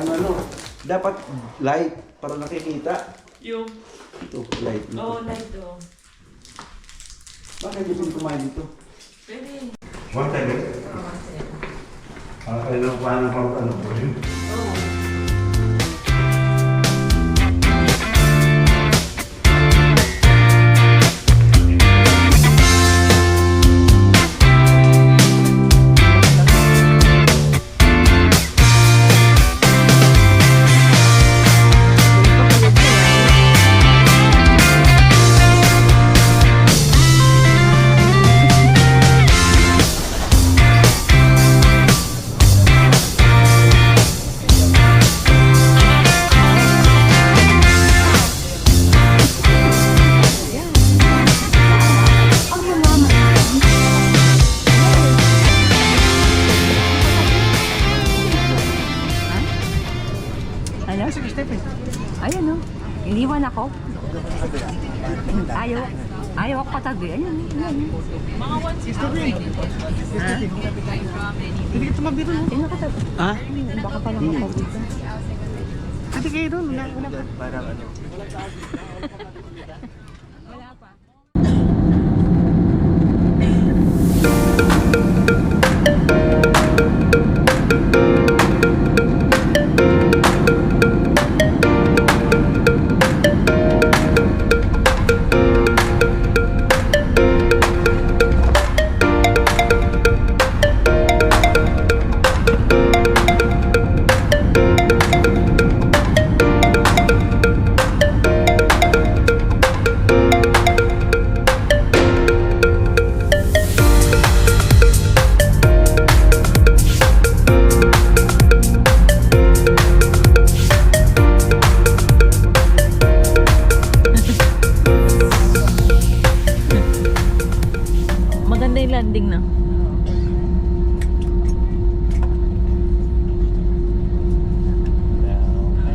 ang ano, dapat light para nakikita. Yung... Ito, light. Oo, light o. Bakit hindi pwede kumain dito? Pwede. One time eh? Kailangan ko ano pang ano po yun? Oo. Ano? Ayun o. Iniwan ako. Ayaw ako katabi. Ayun. Mga 160. Ha? Hindi ka tumabi doon. Sino katabi? Ha? Baka pa lang ako dito. Hindi kayo doon. Wala pa. Parang ano? Wala pa. Maganda yung landing na.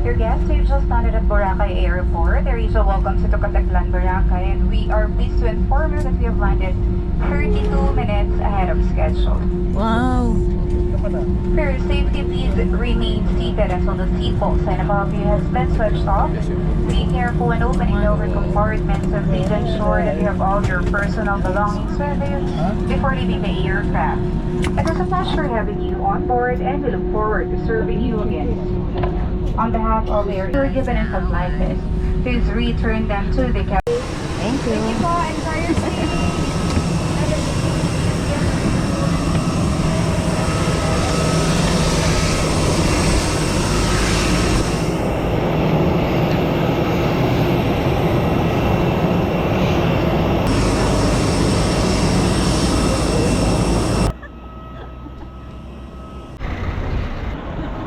Dear guests, we've just landed at Boracay Airport. There is a welcome to Tocoteclan, Boracay, and we are pleased to inform you that we have landed 32 minutes ahead of schedule. Wow! For your safety, please remain seated until the seatbelt sign above you has been switched off. Be careful when opening the overhead compartments and please ensure that you have all your personal belongings with you before leaving the aircraft. It was a pleasure having you on board and we look forward to serving you again. On behalf of the air given and supplies, please return them to the cabin. Thank you.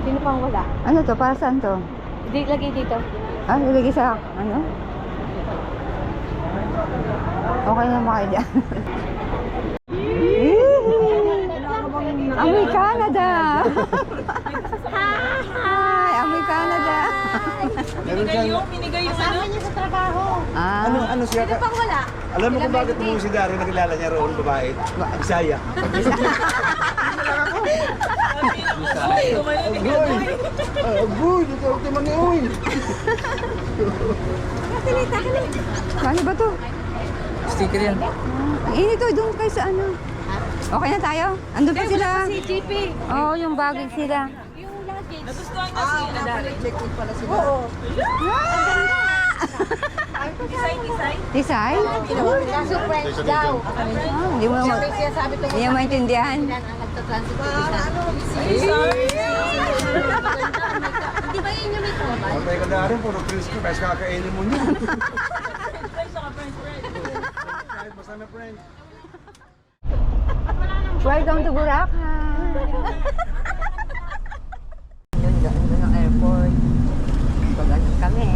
Sino pang wala? Ano to? Para saan to? Hindi, lagay dito. Ah, ilagay sa ano? Okay na ba kayo dyan? Amoy Canada! Hi! Amoy Canada! Binigay yung ano? niya sa trabaho. Ah, Ano siya ka? Pang wala. Alam mo kung bakit mo si Dario nakilala niya roon, babae? Bisaya. Uy, kumain ni Agoy! Agoy! Dito ako naman ni Uy! ano ba to? Sticker yan. Ang init to, doon kayo sa ano? Okay na tayo? Andun pa sila. Si JP. Oo, yung baggage sila. Yung luggage. Nagustuhan niya sila dahil. Oo. Tisay. Tisay? Kaso French daw. Hindi mo Siyempre siya sabi ko. hindi mo maintindihan. Nagtatransit ko isa. Hindi ba yun yung may trabaho? Patay ka Dario, puro Chris ko, kaya kakainin mo niya. French saka French fries. Kahit basta na friend. Welcome to Boracay! Yun, doon ang airport. Pag-anong kami.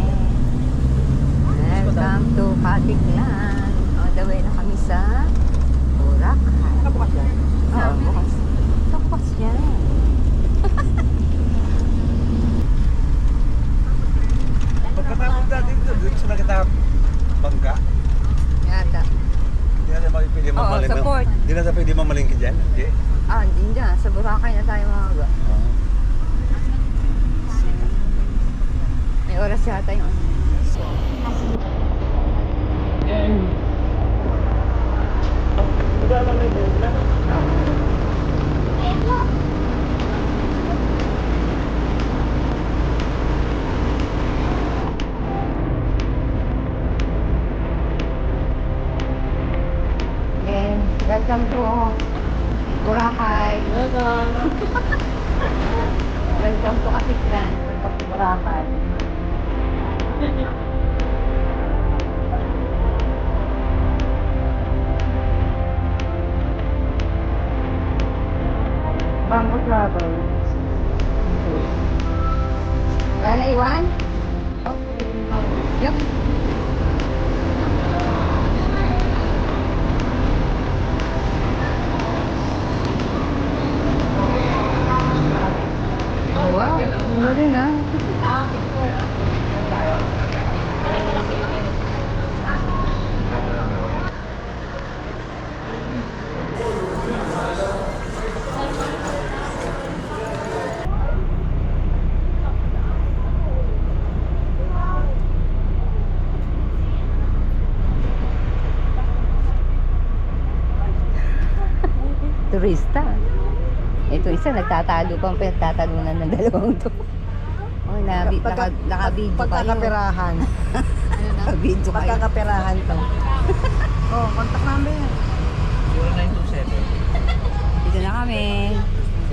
Welcome to Patiglan. On the way na kami sa Boracay. Bukas yan. Oo, bukas. Ito bukas yan. Pagkatapos dati dito sa nakita bangka. Yata. Hindi na tayo pwede mamaling. support. Hindi na tayo pwede mamalingki dyan. Hindi. Ah, hindi dyan. Sa Boracay na tayo mga. yata yung ano. Again, welcome to Boracay. Welcome. Welcome to Katiklan. Welcome to Boracay. Bamboo Travels. Wala iwan? Oh. Yup. Oh, wow. Ano rin ah. Turista. Ito isa, nagtatalo pang pinagtatalunan ng dalawang to. Oh, nakabidyo kayo. Pagkakaperahan. Nakabidyo kayo. Pagkakaperahan to. Oh, contact number yan. 0927 Dito na kami.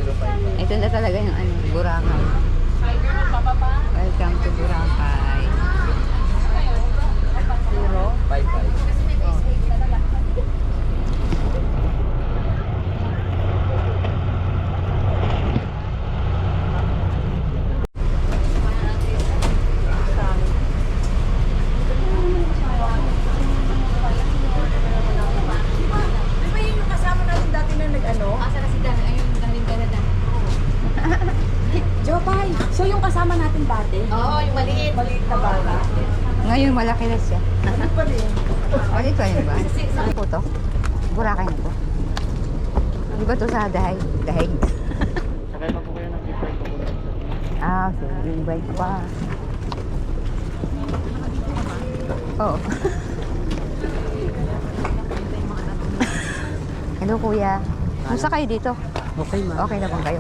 055. Ito na talaga yung ano, Boracay. Welcome to Boracay. 55. Jopay, so yung kasama natin dati? Oo, yung maliit. Maliit na bata. Ngayon malaki na siya. Ano pa rin? Ano ba? Ano po to? Boracay na po. Di ba to sa Dahig? Dahig. Sakay na po kayo ng different po. Ah, so yung bike pa. Oh. Hello kuya. Musta kayo dito? Okay, ma'am. Okay na bang kayo?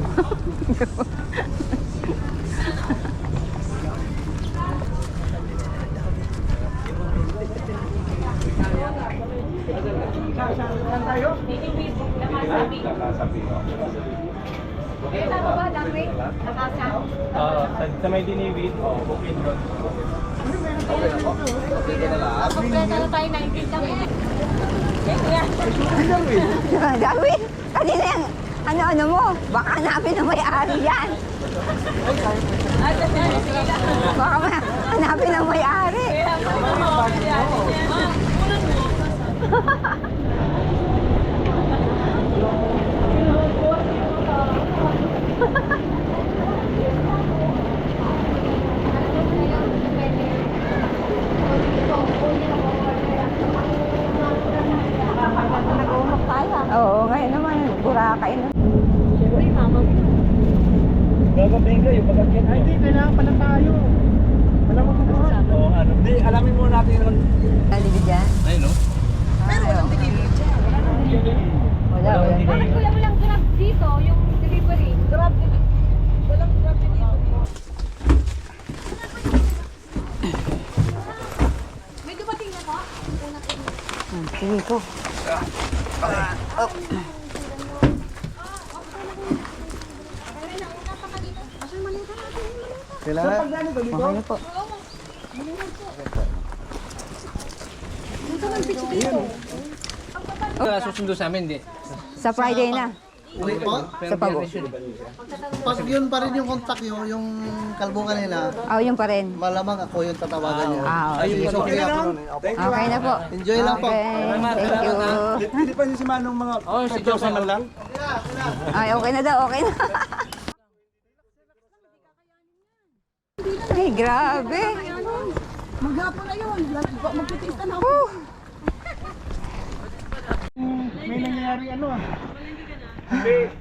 Sa may dinibit, bukid doon. Okay na po. Okay na lang. Kompleto na tayo 19 lang eh. Gawin! Kanina yung ano-ano mo, baka hanapin ang may-ari yan. Baka hanapin ang may-ari. Oo, ngayon naman, Boracay na. Gagawin kayo, pagkakit. Ay, hindi. Kailangan pala tayo. Wala mo po ba? Oo, ano. Hindi, alamin muna natin naman. Nalibig yan? Ayun, no? Pero walang delivery dyan. Wala. Bakit kuya walang grab dito, yung delivery? Grab walang grab delivery. May dumating na po? Sige ko. Kailangan? Okay na po. Susundo sa amin, di. Sa Friday na. Uy po? Sa pag Pag yun pa rin yung contact nyo, yung kalbo kanina, Oh, yun pa rin. malamang ako yung tatawagan niya. Sige. So, okay ako nun. Thank you. Okay na po. Enjoy lang po. Okay. Thank you. Hindi pa niyo si Manong mga... Oh, si Jose man lang. Ay, okay na daw. Okay na. Ay, grabe. Maghapon na yun. Magtitiis na ako. May nangyayari ano ah. Hindi.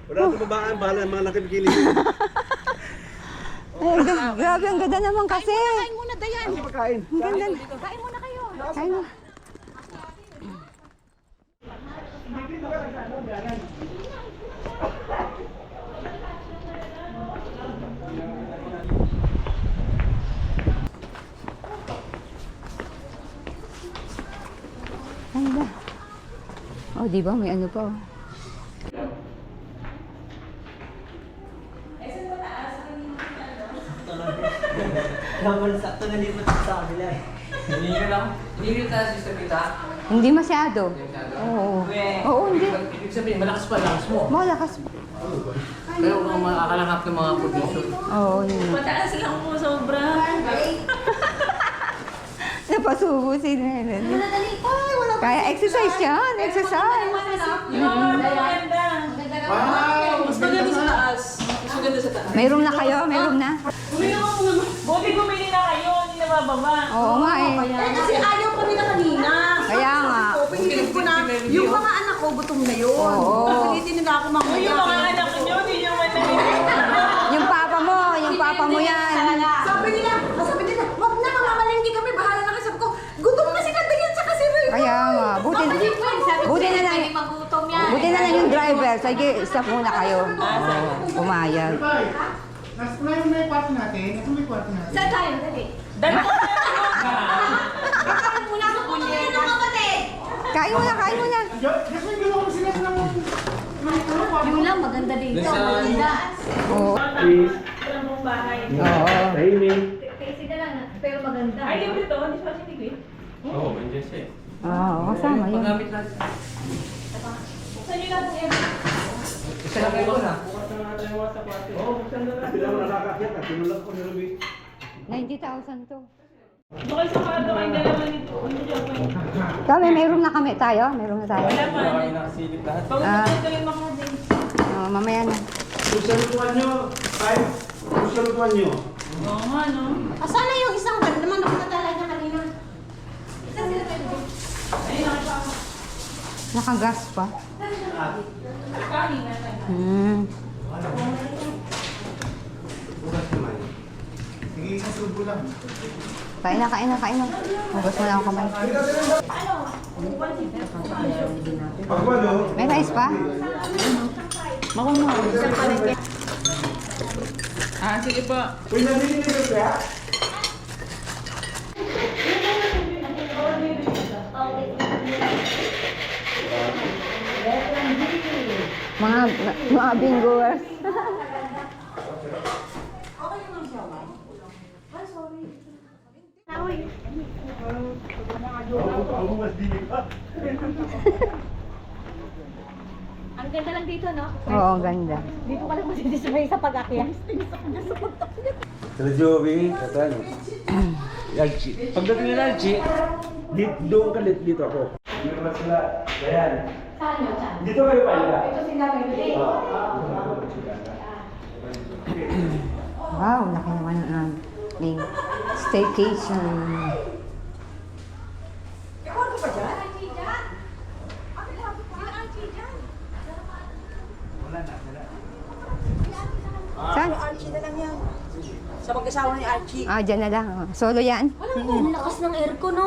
Wala na babaan, bahala ang mga nakikilig. Ay, Grabe, ang ganda naman kasi. Kain muna, Dayan. Pagkain. Ang ganda. Kain muna kayo. Kain mo. Ganda. Oh, di ba? May ano pa. Oh. Sakto na lipat sa kabila eh. Hindi ka lang. Hindi ka tayo sa kita. Hindi masyado. Oo. Oo, hindi. Ibig sabihin, malakas pa lakas mo. Malakas. Pero kung makakalangap ng mga condition. Oo, yun. Mataas lang po sobra. Napasubo si Nelen. Kaya exercise yan. Exercise. Maganda. Mas maganda sa taas. Mas maganda sa taas. May room na kayo? May room na? Buti bumili na kayo, hindi na bababa. Oo nga eh. Kasi ayaw kami na kanina. Kaya nga. Pinipilit ko na, yung mga anak ko, gutom na yun. Oo. Pilitin nila ako mga Uy, yung mga anak nyo, hindi nyo man Yung papa mo yan. Sabi nila, wag na, mamamalinggi kami, bahala na kayo. Sabi ko, gutom na si Kandayan sa kasi Ray. Kaya nga. Buti na lang. Magutom yan. Buti na lang yung driver. Sige, stop muna kayo. Pumayag. Nasa may kwarto natin. Nasa may kwarto natin. Saan tayo? Dali. Kakain muna ako kung ng kapatid. Kain muna, kain muna. Kasi may ginawa ko sila ng... Yung lang, maganda dito. Maganda. Oo. Walang mong bahay. Oo. Kasi ka lang, pero maganda. Ay, di ba ito? Hindi siya sinigwit? Oo, nandiyan siya eh. Oo, kasama yun. Magamit natin. Buksan nyo lang yan. Isa lang kayo na. 90,000 to. Bukal sa kwarto kayo dalawa nito. Hindi siya po. Kami, may room na kami tayo. May room na tayo. Wala pa. Kami nakasilip lahat. Pag-ulit kayo makadin. Mamaya na. Susalutuan nyo, ay, susalutuan nyo. Oo nga, no? Sana yung isang ban naman ako natalay na kanina. Isa sila pwede. Ay, nakita ako. Nakagas pa. Kanin na tayo. Bukas naman. Sige, isang subo lang. Kain na, kain na, kain na. Hugas mo na ang kamay. Pag walo, May rice pa? Ah, sige po. uy, nabili nyo kaya? Mga bingoers. Ako mas dili pa. Ang ganda lang dito, no? Oo, ang ganda. Dito ka lang masisisipay sa pag-akyat. Sila Joey, katan. Yalchi. Pagdating nila Yalchi, doon ka dito ako. Dito na sila, ayan. Saan yun? Saan? Dito kayo pa ila. Ito sila pwede. Wow, laki naman ng aming staycation. Saan? Archie na lang yan. Sa mag-asawa ni Archie. Ah, dyan na lang. Solo yan? Ang lakas ng aircon, no?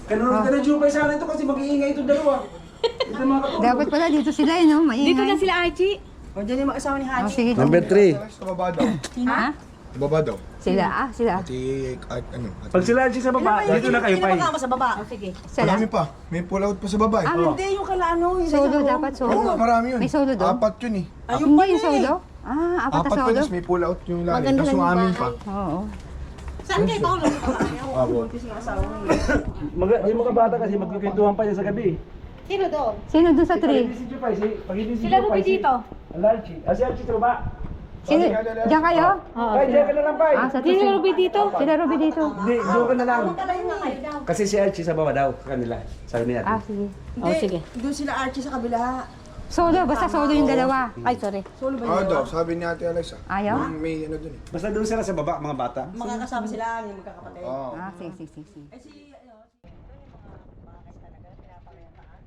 Kanunod ka na Jupay sana ito kasi mag-iingay ito dalawa. Ito mga katulog. Dapat pala dito sila, no? Maingay. Dito na sila, Archie. O, dyan yung mag-asawa ni Oh, Haji. sige. Number 3. Sa baba daw. Ha? Sa baba daw. Sila, sila. Ati, ano? Pag sila Archie sa baba, dito na kayo Sino pa. magkama sa baba? Sige. Sila. Marami pa. May pull out pa sa baba eh. Hindi, yung kala ano. Yung Solo, sa- dapat Oo, solo. marami yun. May solo doon? Apat yun eh. Ayun Hindi pa yung eh. solo? Ah, apat na Apat pa solo? yun, may pull out yung lalim. Maganda Tapos lang yung yung amin bahay. pa. Oo. Saan kayo pa ulo? Abo. Yung mga bata kasi magkukwentuhan pa yan sa gabi. Sino doon? Sino doon sa tree? Si Jupay, pag hindi si Sila Jupay, Ruby dito. Ang Archie. Si Archie sa baba. Sino? Diyan kayo? Ay, diyan ka na lang, Pai. Ah, sa Sino Ruby dito? Sila Ruby dito. Hindi, doon ka na lang. Kasi si Archie sa baba daw, kanila. Sabi niya. Ah, sige. Oh, sige. Doon sila Archie sa kabila. Solo, basta solo yung dalawa. Ay, sorry. Solo ba Oo yun? daw, sabi ni Ate Alexa. Ayaw? May ano dun eh. Basta doon sila sa baba, mga bata. Mga kasama sila, yung magkakapatid. Oo. Ah, sige, sige, sige, sige. Eh si, ano,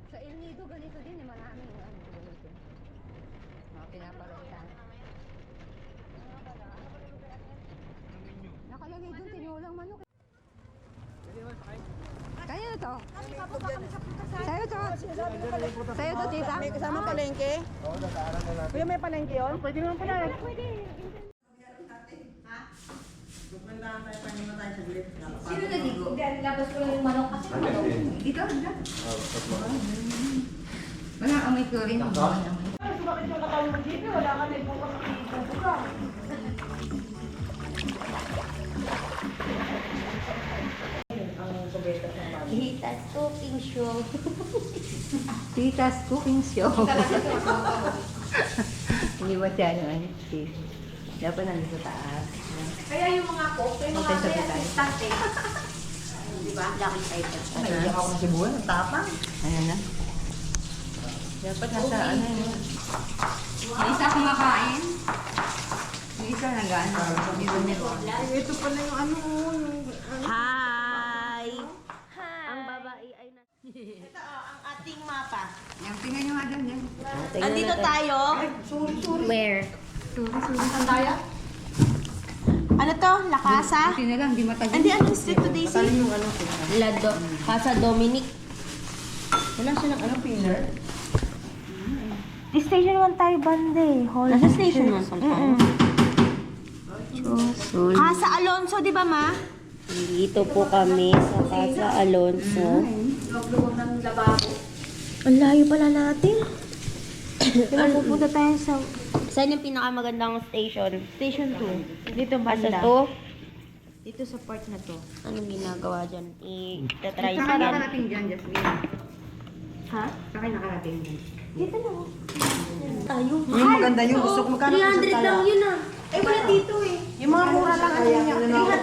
Sa El Nido, ganito din. Maraming ganito. Mga pinaparentahan. Sa'yo to. Sa'yo to, tita. May kasama palengke? Kuya, may palengke yun? Pwede naman pala. Sino naligo? Labas ko lang yung manok kasi manok. Dito, dito. Wala amoy chlorine. Bakit yung katawan mo dito? Wala ka na ibukas sa buka. Tita's cooking show. Tita's cooking show. Hindi ba siya naman? Dapat nandito sa taas. Kaya yung mga cook, yung mga Okay, sabi tayo. assistant eh. Diba? Lucky side. Naiyak ako kasi buwan. Ang tapang. Ano na? Dapat nasa ano yun. Yung isa kumakain. Yung isa nag-ano. Ito pala yung ano. Hi! Ang babae ay na... Ito ang ating mapa. Yung tingnan nyo nga doon yan. Andito tayo. Where? Saan tayo? Ano to? Lakasa? Buti na lang, di matagal. Hindi, ano street to Daisy? Lado. Casa Dominic. Wala siya ng ano, pillar? Di Station 1 tayo bande. Nasa Station 1 tayo? Casa Alonso, di ba ma? Dito po kami sa Casa Alonso. Ang layo pala natin. Pupunta tayo sa... Saan yung pinakamagandang station? Station 2. Dito ba sa to? Dito sa part na to. Anong ginagawa dyan? I-try Saka pa lang. nakarating dyan, Jasmine. Ha? Saka nakarating dyan. Dito na. Tayo. Yung maganda yung gusto ko. Magkano 300 lang yun ah. Eh, wala dito eh. Yung mga mura lang ano niya.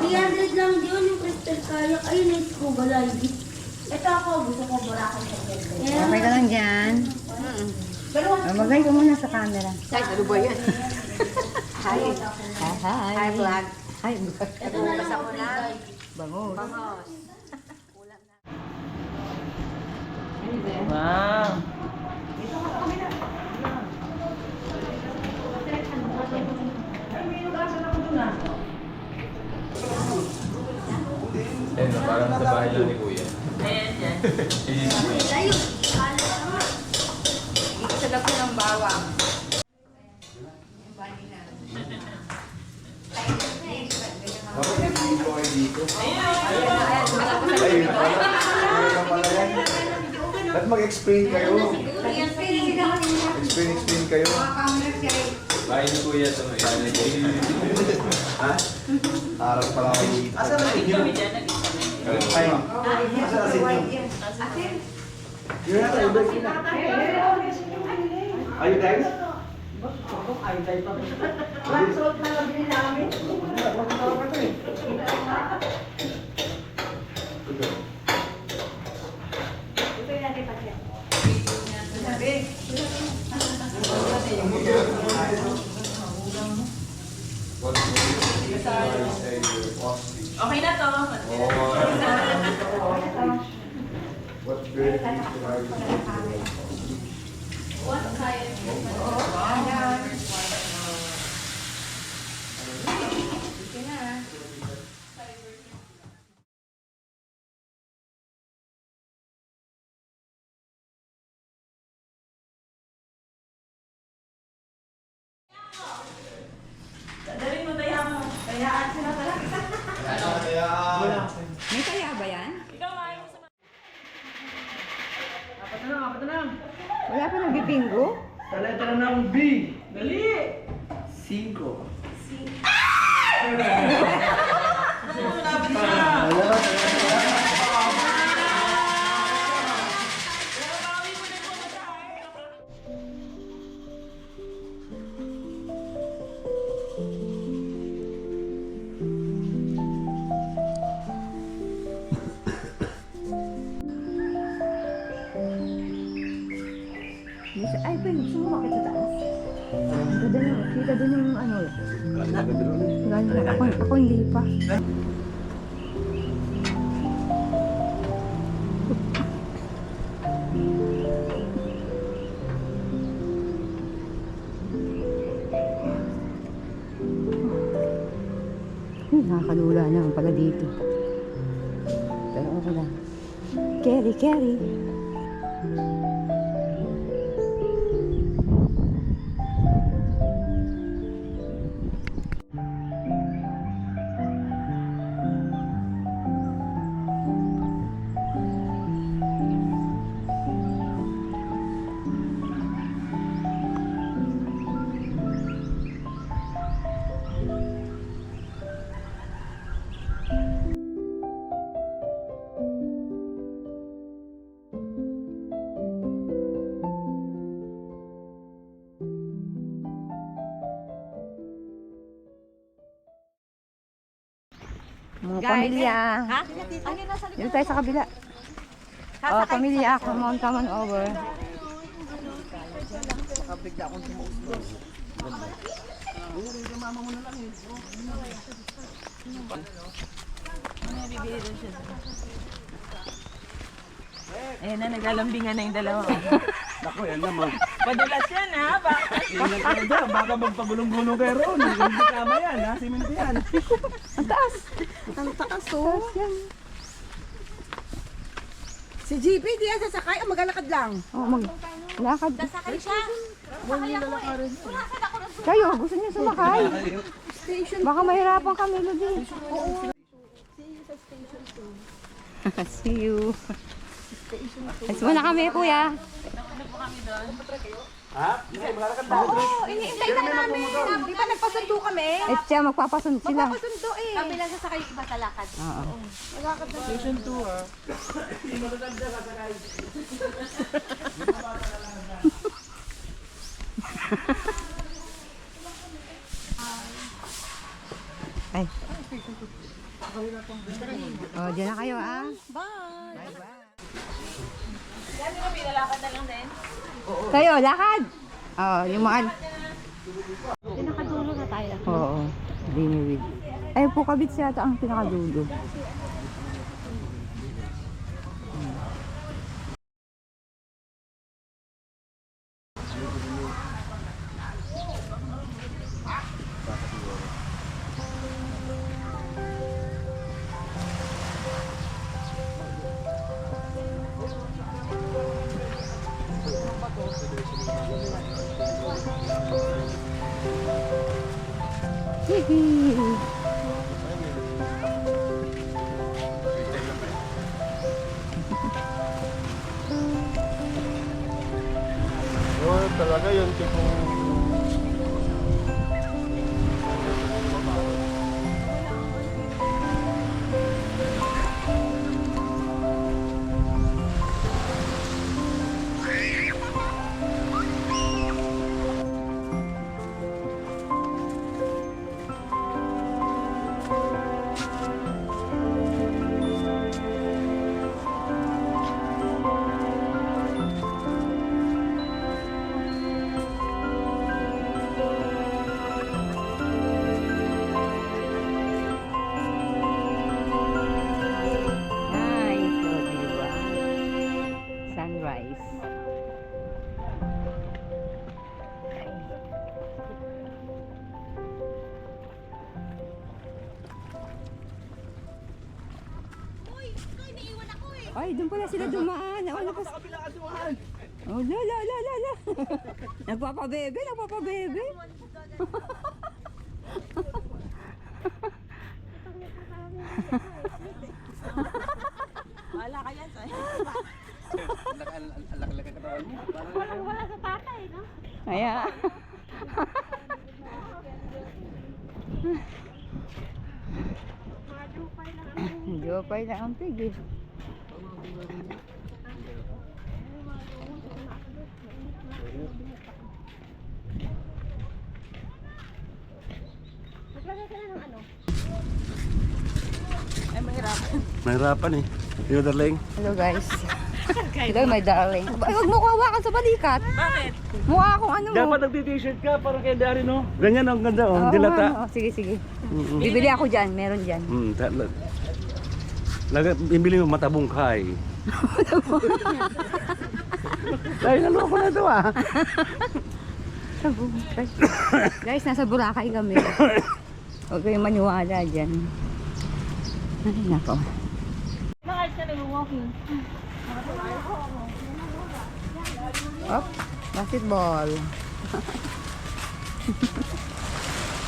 300 lang yun yung crystal kayak. Ayun yung scuba diving. Ito ako, gusto ko Boracay sa ganda. Okay ka lang dyan. Magay ko muna sa camera. Ay, ano ba yan? Hi. Hi. Hi, vlog. Hi, vlog. Bukas ako na. Bangus. Wow. Ayun, parang sa bahay lang ni Kuya. Ayan yan. Tayo. Dito sa laki ng bawang. Ba't mag-explain kayo? Explain kayo. Bahay ni Kuya sa may Ha? Harap pala ako dito. Asa na kami dyan? Nag-isa na. Ay, ma'am. Asa na sinyo? You're not able to. Are you guys? Suot na lang din namin. Okay na to. What grade are you? Dadalhin mo tayo mo. Kayaan sila talaga. May kaya ba yan? Ikaw ayaw mo sa mga... Apat na lang. Wala pa nagbibingo? Sa letra ng B. Dali! 5. Ay, pwede gusto mo makita sa taas? Kita doon yung ano. Gano'n. Ako hindi pa. Nakakalula naman pala dito. Pero okay lang. Carry, carry. Mga pamilya. Dito tayo sa kabila. Oh, pamilya, come on over. Ayan na, naglalambingan na yung dalawa. Naku, yan naman. Padulas yan ha, Ingat ka na dyan, baka magpagulong-gulong kayo roon. Hindi tama yan, ha? Simento yan. Ang taas. Ang taas oh. Si GP, di yan sasakay o maglalakad lang? Oh, maglakad. Sasakay siya. Kayo, gusto niyo sumakay? Baka mahirapan kami, Lodi. See you. Let's muna kami, kuya. Ha? Hindi, malalakad tayo. Oo, iniintay na namin. Di ba nagpasundo kami? Eh, siya, magpapasundo sila. Magpapasundo eh. Kami lang sasakay iba sa lakad. Oo. Station 2 ha. Ay. Oh, dyan na kayo, ah. Bye. Dami kami, lalakad na lang din. Kayo, lakad. Oh, yung mga... Pinakadulo na tayo. Oo, diniwid. Ay, po kabit siya ito ang pinakadulo. Hihi. Oo, talaga yun. Tipong... Nice, oh, diba? Sunrise. Ay, doon pala sila dumaan. Nauna pa sa kabila ka dumaan. Oh, la. Nagpapabebe. Wala ka yan, sa'yo. Wala sa tatay, no? Kaya. Jopay lang ang pig eh. Ay, mahirapan. Mahirapan eh. Yung darling. Hello guys. Hello my darling. Ay, huwag mo ko hawakan sa balikat. Bakit? Mukha akong ano mo. Dapat nagti-t-shirt ka para kay Dari, no? Ganyan ang ganda, oh. Oo, Dilata. ano. Sige. Bibili ako dyan. Meron dyan. Bibili mo matabungkay. Dahil naloko na ito, ah. Guys, nasa Boracay kami. Huwag kayong maniwala dyan. Ay, nako. Nakayos ka na Op, basketball.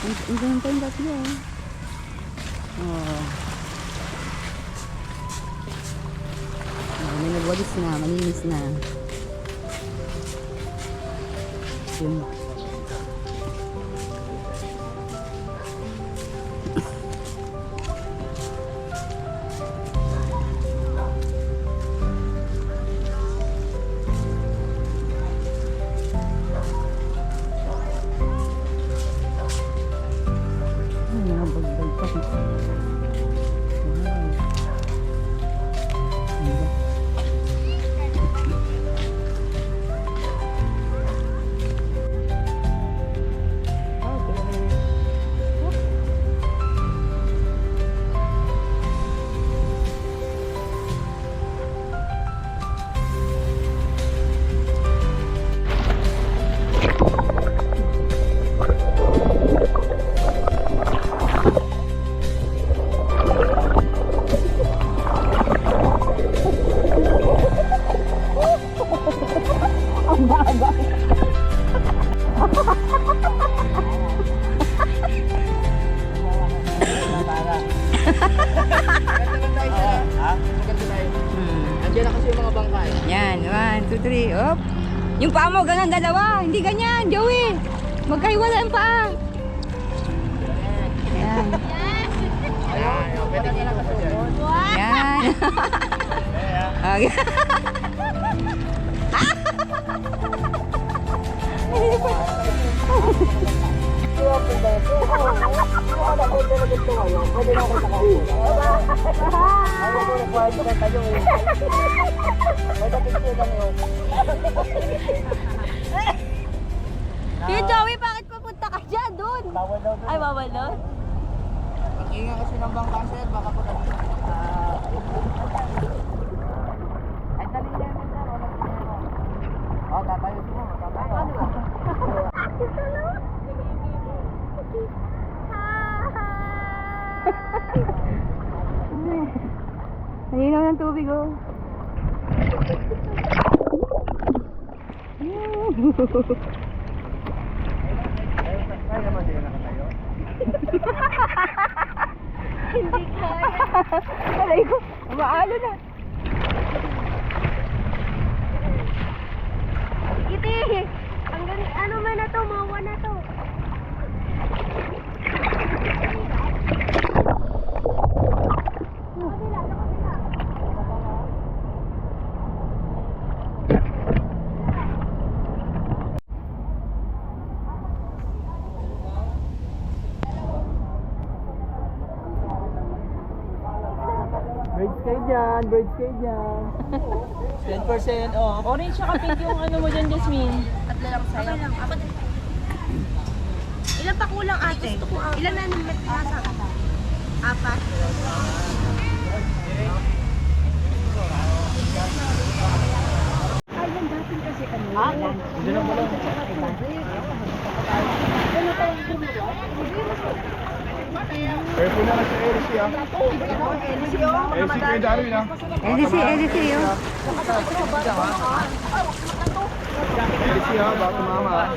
Ang ganun pa yung tatlo eh. Oh. May nagwalis na, malinis na. Yun. Yan, 1, 2, 3, op. Yung paa mo, ganun, dalawa. Hindi ganyan, Joey. Magkahiwala ang paa. Yan. Yan. Okay. Yung Joey, bakit papunta ka dyan? Doon? Ay, bawal doon? Pag-ingat kasi ng bangka sir, baka po ay dali na yun sir, wala po yan. O, tatayo mo, tatayo. Nalinaw ng tubig, oh. Kaya naman din nakatayo. Hindi kaya. Alay ko, maalo na. Iti! Hanggang ano man na to, mawa na to. Bridge kayo dyan, bridge kayo dyan. 10% off. Orange siya pink yung ano mo dyan, Jasmine. Tatlo lang sa'yo. Okay lang. Ako din. Ilan pa kulang ate? Ilan na nung nasa? Apat. Ay, yung dating kasi ano. Hindi na pala. Careful na lang sa LC ah. LC kayo Darwin ah. LC, oh. LC ah, baka mama ah.